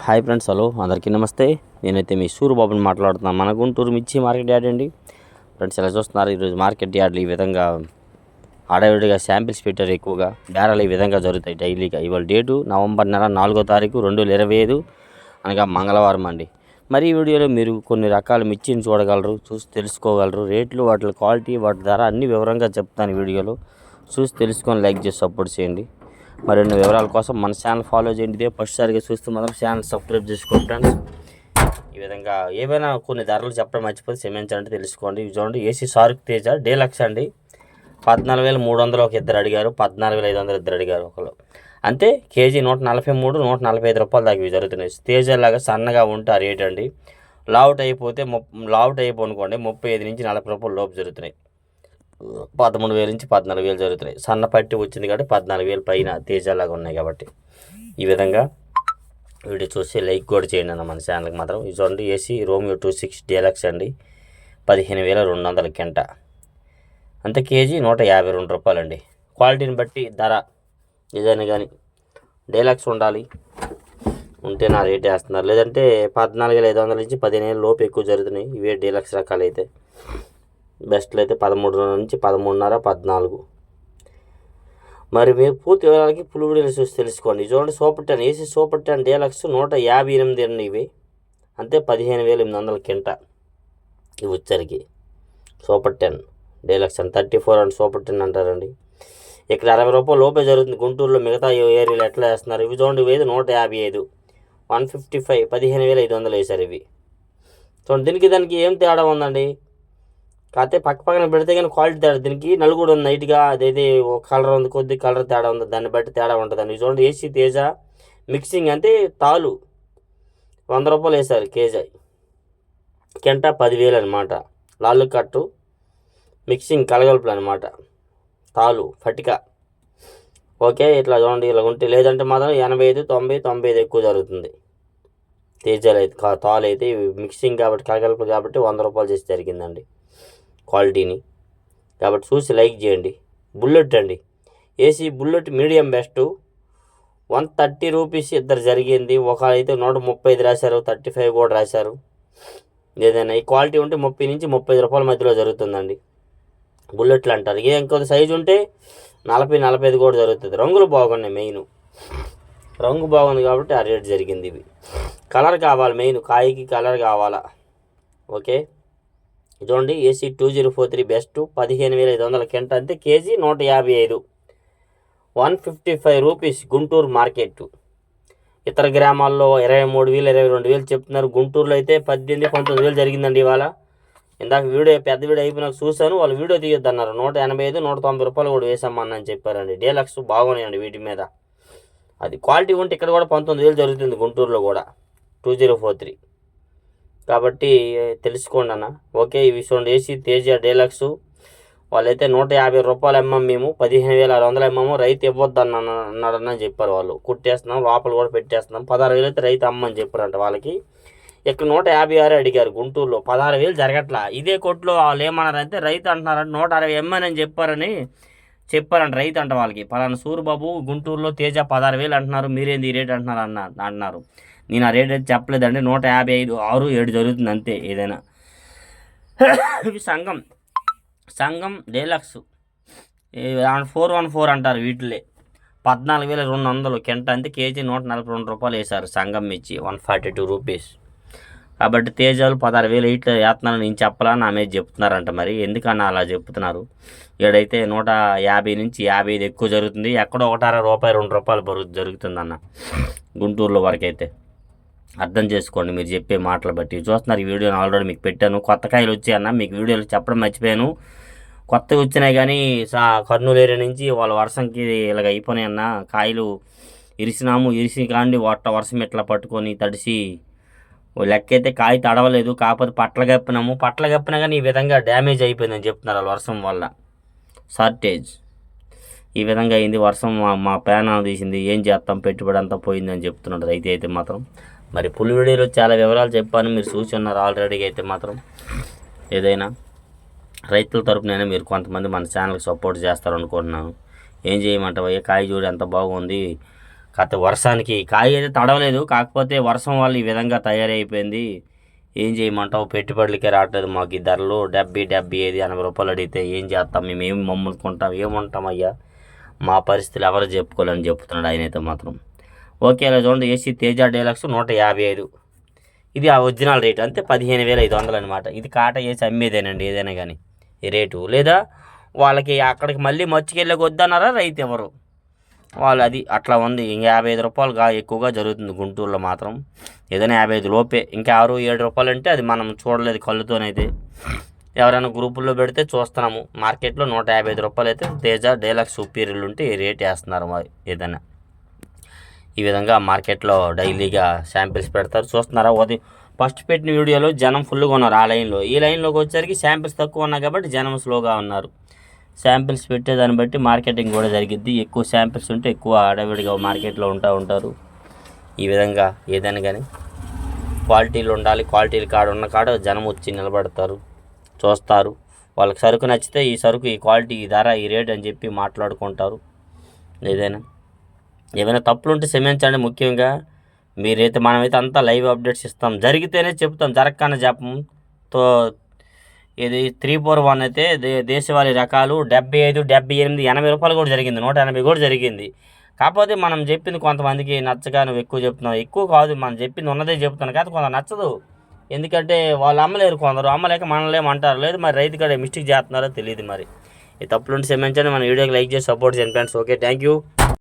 Hi friends, hello అందరికీ నమస్తే. నేనైతే మీ సూరిబాబుని మాట్లాడుతున్నాను. మన గుంటూరు మిర్చి మార్కెట్ యార్డ్ అండి. ఫ్రెండ్స్ ఎలా చూస్తున్నారు, ఈరోజు మార్కెట్ యార్డ్లు ఈ విధంగా ఆడవిడిగా శాంపిల్స్ పెట్టారు. ఎక్కువగా బేరాలు ఈ విధంగా జరుగుతాయి డైలీగా. ఇవాళ డేటు నవంబర్ నెల 4వ తారీఖు 2025 అనగా మంగళవారం అండి. మరి ఈ వీడియోలో మీరు కొన్ని రకాల మిర్చిని చూడగలరు, చూసి తెలుసుకోగలరు. రేట్లు, వాటి క్వాలిటీ, వాటి ధర అన్ని వివరంగా చెప్తాను వీడియోలో. చూసి తెలుసుకొని లైక్ చేసి సపోర్ట్ చేయండి. మరిన్ని వివరాల కోసం మన ఛానల్ ఫాలో చేయండి. ఇదే ఫస్ట్ సారిగా చూస్తూ మాత్రం ఛానల్ సబ్స్క్రైబ్ చేసుకోండి ఫ్రెండ్స్. ఈ విధంగా ఏవైనా కొన్ని ధరలు చెప్పడం మర్చిపోతే క్షమించండి, తెలుసుకోండి. ఇవి చూడండి, ఏసీ షార్క్ తేజ డీలక్స్ అండి. 14,300 ఒక ఇద్దరు అడిగారు, 14,500 ఇద్దరు అడిగారు ఒకరు. అంతే కేజీ 143, 145 రూపాయల దాకా ఇవి జరుగుతున్నాయి. తేజ లాగా సన్నగా ఉంటే ఆ రేట్ అండి. లావుట్ అయిపోతే అనుకోండి 35 నుంచి 40 రూపాయల లోపు జరుగుతున్నాయి. 13,000 నుంచి 14,000 జరుగుతున్నాయి. సన్న పట్టి వచ్చింది కాబట్టి 14,000 పైన తేజలాగా ఉన్నాయి. కాబట్టి ఈ విధంగా వీడియో చూసి లైక్ కూడా చేయండి అన్న మన ఛానల్కి మాత్రం. ఇది చూడండి, ఏసీ రోమియో 26 డీలక్స్ అండి. 15,200 కెంట. అంతే కేజీ 152 రూపాయలండి. క్వాలిటీని బట్టి ధర ఏదైనా కానీ డీలక్స్ ఉండాలి ఉంటే నా రేట్ వేస్తున్నారు. లేదంటే 14,500 నుంచి 15,000 లోపు ఎక్కువ జరుగుతున్నాయి. ఇవే డీలక్స్ రకాలు అయితే. బెస్ట్లో అయితే 13 నుంచి 13.5, 14. మరి మీరు పూర్తి వివరాలకి ఫుల్ వీడియోలు చూసి తెలుసుకోండి. చూడండి, సూపర్ 10 ఏసీ సూపర్ 10 డీలక్స్ 158 అండి ఇవి. అంతే 15,800 కింట ఇవి వచ్చరికి. సూపర్ 10 డీలక్స్ అని 34 అండ్ సూపర్ 10 అంటారండి. ఇక్కడ 60 రూపాయలు లోపే జరుగుతుంది. గుంటూరులో మిగతా ఏరియాలో ఎట్లా వేస్తున్నారు? ఇవి చూడండి, ఇవి 155, 155, 15,500 వేశారు ఇవి. చూడండి, దానికి ఏం తేడా ఉందండి? కాకపోతే పక్కన పెడితే కానీ క్వాలిటీ తేడా. దీనికి నలుగుడు ఉంది నైట్గా, అదైతే ఒక కలర్ ఉంది, కొద్ది కలర్ తేడా ఉంది. దాన్ని బట్టి తేడా ఉంటుందండి. చూడండి, ఏసీ తేజ మిక్సింగ్ అంటే తాలు 100 రూపాయలు వేశారు కేజీ. కెంట 10,000 అనమాట. లాళ్ళు కట్టు మిక్సింగ్ కలగలుపులు అనమాట. తాలు ఫటిక ఓకే. ఇట్లా చూడండి, ఇలా ఉంటే. లేదంటే మాత్రం 85, 90, 95 ఎక్కువ జరుగుతుంది. తేజాలు అయితే తాలు అయితే మిక్సింగ్ కాబట్టి కలగలుపు కాబట్టి 100 రూపాయలు చేసి జరిగిందండి క్వాలిటీని. కాబట్టి చూసి లైక్ చేయండి. బుల్లెట్ అండి, AC bullet medium best 130 rupees ఇద్దరు జరిగింది. ఒక అయితే 135 రాశారు, 35 కూడా రాశారు. ఏదైనా ఈ క్వాలిటీ ఉంటే 30 నుంచి 35 రూపాయల మధ్యలో జరుగుతుందండి. బుల్లెట్లు అంటారు. ఇంకొక సైజు ఉంటే 40, 45 కూడా జరుగుతుంది. రంగులు బాగున్నాయి. మెయిన్ రంగు బాగుంది కాబట్టి ఆ రేట్ జరిగింది. ఇవి కలర్ కావాలి, మెయిన్ కాయకి కలర్ కావాలా. ఓకే. చూడండి, ఏసీ 2043 బెస్ట్ 15,500 కెంట. అంతే కేజీ 155, 155 రూపీస్ గుంటూరు మార్కెట్. ఇతర గ్రామాల్లో 23,000, 22,000 చెప్తున్నారు. గుంటూరులో అయితే 18,000, 19,000 జరిగిందండి ఇవాళ. ఇందాక పెద్ద వీడియో అయిపోయినాక చూశాను, వాళ్ళు వీడియో తీయొద్దన్నారు. 185, 190 రూపాయలు కూడా వేసామని చెప్పారండి. డీలక్స్ బాగున్నాయండి వీటి మీద. అది క్వాలిటీ ఉంటే ఇక్కడ కూడా 19,000 జరుగుతుంది గుంటూరులో కూడా 2043. కాబట్టి తెలుసుకోండి అన్న. ఓకే. ఇవి చూడండి, ఏసీ తేజ డీలక్స్. వాళ్ళైతే 150 రూపాయలు అమ్మాము, మేము 15,600 అమ్మాము. రైతు ఇవ్వద్దు అన్నాడని చెప్పారు వాళ్ళు. కుట్టేస్తున్నాం, లోపల కూడా పెట్టేస్తున్నాం. 16,000 అయితే రైతు అమ్మని చెప్పారంట వాళ్ళకి. ఇక్కడ 156 అడిగారు గుంటూరులో. 16,000 జరగట్లా. ఇదే కొట్లో వాళ్ళు ఏమన్నారంటే రైతు అంటున్నారంటే 160 అమ్మని చెప్పారంట రైతు అంట వాళ్ళకి. పలానా సూరిబాబు గుంటూరులో తేజ 16,000 అంటున్నారు, మీరేంది ఈ రేట్ అంటున్నారు అన్నారు. నేను ఆ రేట్ అయితే చెప్పలేదండి. 155, 6, 7 జరుగుతుంది అంతే ఏదైనా. ఇవి సంఘం డీలక్స్ 414 అంటారు. వీటిలే 14,200 కెంట. అంతే కేజీ 142 రూపాయలు వేశారు. సంఘం మిర్చి 142 రూపీస్. కాబట్టి తేజాలు 16,000 ఇట్లా వేస్తున్నాను నేను చెప్పలా, నా మీద చెప్తున్నారంట. మరి ఎందుకన్నా అలా చెప్తున్నారు? ఏడైతే 150 నుంచి 55 ఎక్కువ జరుగుతుంది. ఎక్కడో 160 రూపాయలు, 2 రూపాయలు జరుగుతుందన్న గుంటూరులో వరకు అయితే. అర్థం చేసుకోండి మీరు చెప్పే మాటలు బట్టి. చూస్తున్నారు, ఈ వీడియోని ఆల్రెడీ మీకు పెట్టాను. కొత్త కాయలు వచ్చాయన్న, మీకు వీడియోలు చెప్పడం మర్చిపోయాను. కొత్తగా వచ్చినాయి కానీ కర్నూలు ఏరియా నుంచి వాళ్ళ వర్షంకి ఇలాగ అయిపోయినాయన్న. కాయలు ఇరిసి కాండి వర్షం ఇట్లా పట్టుకొని తడిసి లెక్క అయితే కాయ తడవలేదు. కాకపోతే పట్ల గప్పినా కానీ ఈ విధంగా డ్యామేజ్ అయిపోయిందని చెప్తున్నారు వాళ్ళు. వర్షం వల్ల షార్టేజ్ ఈ విధంగా అయింది. వర్షం మా ప్యాన్ తీసింది, ఏం చేస్తాం, పెట్టుబడి అంతా పోయిందని చెప్తున్నాడు రైతు అయితే మాత్రం. మరి ఫుల్ వీడియోలో చాలా వివరాలు చెప్పాను, మీరు చూసి ఉన్నారు ఆల్రెడీగా. అయితే మాత్రం ఏదైనా రైతుల తరపునైనా మీరు కొంతమంది మన ఛానల్కి సపోర్ట్ చేస్తారనుకుంటున్నాను. ఏం చేయమంటావయ్యా, కాయ చూడు ఎంత బాగుంది, కాకపోతే వర్షానికి కాయ అయితే తడవలేదు, కాకపోతే వర్షం వల్ల ఈ విధంగా తయారైపోయింది. ఏం చేయమంటావు, పెట్టుబడులకే రావట్లేదు మాకు ఈ ధరలు. 70 రూపాయలు అడిగితే ఏం చేస్తాం, మేము ఏం మమ్ముకుంటాం, ఏముంటాం అయ్యా, మా పరిస్థితులు ఎవరు చెప్పుకోలేని చెప్తున్నాడు ఆయన అయితే మాత్రం. ఓకే, అలా చూడండి. ఏసీ తేజ డీలక్స్ 155, ఇది ఆ ఒరిజినల్ రేటు అంతే, 15,500 అనమాట. ఇది కాట వేసి అమ్మేదేనండి ఏదైనా కానీ ఈ రేటు. లేదా వాళ్ళకి అక్కడికి మళ్ళీ మచ్చుకెళ్ళకి వద్దన్నారా రైతు ఎవరు, వాళ్ళు అది అట్లా ఉంది. ఇంకా 55 రూపాయలుగా ఎక్కువగా జరుగుతుంది గుంటూరులో మాత్రం. ఏదైనా 55 లోపే, ఇంకా 6-7 రూపాయలు అంటే అది మనం చూడలేదు కళ్ళుతోనైతే. ఎవరైనా గ్రూపుల్లో పెడితే చూస్తున్నాము. మార్కెట్లో 155 రూపాయలు అయితే తేజ డీలక్స్ సుపీరియర్లు ఉంటే ఈ రేట్ వేస్తున్నారు మరి ఏదైనా. ఈ విధంగా మార్కెట్లో డైలీగా శాంపిల్స్ పెడతారు, చూస్తున్నారా. ఫస్ట్ పెట్టిన వీడియోలో జనం ఫుల్గా ఉన్నారు ఆ లైన్లో. ఈ లైన్లోకి వచ్చేసరికి శాంపిల్స్ తక్కువ ఉన్నాయి కాబట్టి జనం స్లోగా ఉన్నారు. శాంపిల్స్ పెట్టేదాన్ని బట్టి మార్కెటింగ్ కూడా జరిగిద్ది. ఎక్కువ శాంపిల్స్ ఉంటే ఎక్కువ హడావిడిగా మార్కెట్లో ఉంటారు. ఈ విధంగా ఏదైనా కానీ క్వాలిటీలు ఉండాలి. క్వాలిటీలు ఉన్న కాడ జనం వచ్చి నిలబడతారు, చూస్తారు. వాళ్ళకి సరుకు నచ్చితే ఈ సరుకు, ఈ క్వాలిటీ, ఈ ధర, ఈ రేట్ అని చెప్పి మాట్లాడుకుంటారు. ఏమైనా తప్పులు ఉంటే క్షమించండి. ముఖ్యంగా మీరైతే మనమైతే అంతా లైవ్ అప్డేట్స్ ఇస్తాం, జరిగితేనే చెప్తాం, జరగకనే చెప్పం. ఇది 341 అయితే దేశవాళీ రకాలు 75, 78, 80 రూపాయలు కూడా జరిగింది, 180 కూడా జరిగింది. కాకపోతే మనం చెప్పింది కొంతమందికి నచ్చగా నువ్వు ఎక్కువ చెప్తున్నావు. ఎక్కువ కాదు, మనం చెప్పింది ఉన్నదే చెప్తున్నాను, కాదు కొంత నచ్చదు. ఎందుకంటే వాళ్ళు అమ్మలేరు, కొందరు అమ్మలేక మనల్ని ఏమంటారు. లేదు మరి రైతు కూడా మిస్టేక్ చేస్తున్నారో తెలియదు. మరి ఈ తప్పులుంటే క్షమించండి. మన వీడియోకి లైక్ చేసి సపోర్ట్ చేయండి ఫ్రెండ్స్. Okay, thank you.